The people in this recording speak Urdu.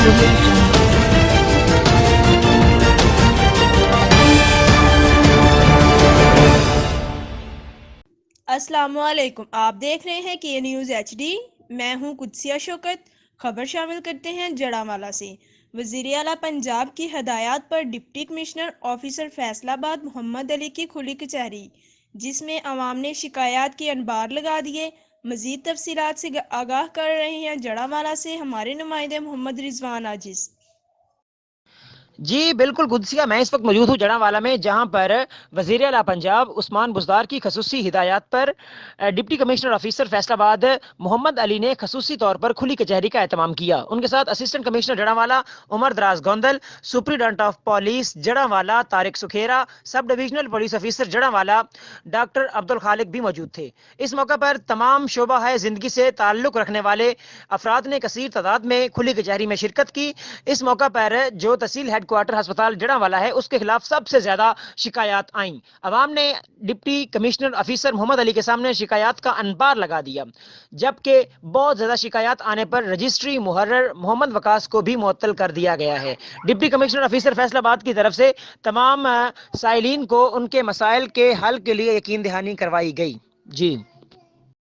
Audio Jungle. السلام علیکم، آپ دیکھ رہے ہیں کے نیوز ایچ ڈی۔ میں ہوں قدسیہ شوکت۔ خبر شامل کرتے ہیں جڑامالہ سے۔ وزیر اعلیٰ پنجاب کی ہدایات پر ڈپٹی کمشنر آفیسر فیصل آباد محمد علی کی کھلی کچہری، جس میں عوام نے شکایات کے انبار لگا دیے۔ مزید تفصیلات سے آگاہ کر رہے ہیں جڑامالہ سے ہمارے نمائندے محمد رضوان عاجز۔ جی بالکل قدسیہ، میں اس وقت موجود ہوں جڑامالہ میں، جہاں پر وزیر اعلیٰ پنجاب عثمان بزدار کی خصوصی ہدایات پر ڈپٹی کمشنر آفیسر فیصل آباد محمد علی نے خصوصی طور پر کھلی کچہری کا اہتمام کیا۔ ان کے ساتھ assistant commissioner Jaranwala Umar Daraz Gondal, superintendent of police Jaranwala Tariq Sukhera, sub divisional police officer Jaranwala doctor Abdul Khaliq بھی موجود تھے۔ اس موقع پر تمام شعبہ زندگی سے تعلق رکھنے والے افراد نے کثیر تعداد میں کھلی کچہری میں شرکت کی۔ اس موقع پر جو تحصیل ہیڈ کوارٹر ہسپتال جڑامالہ ہے، اس کے خلاف سب سے زیادہ شکایات آئیں۔ عوام نے ڈپٹی کمشنر آفیسر محمد علی کے سامنے شکایات کا انبار لگا دیا، جبکہ بہت زیادہ شکایات آنے پر رجسٹری محرر محمد وقاص کو بھی معطل کر دیا گیا ہے۔ ڈپٹی کمشنر آفیسر فیصل آباد کی طرف سے تمام سائلین کو ان کے مسائل کے حل کے لیے یقین دہانی کروائی گئی۔ جی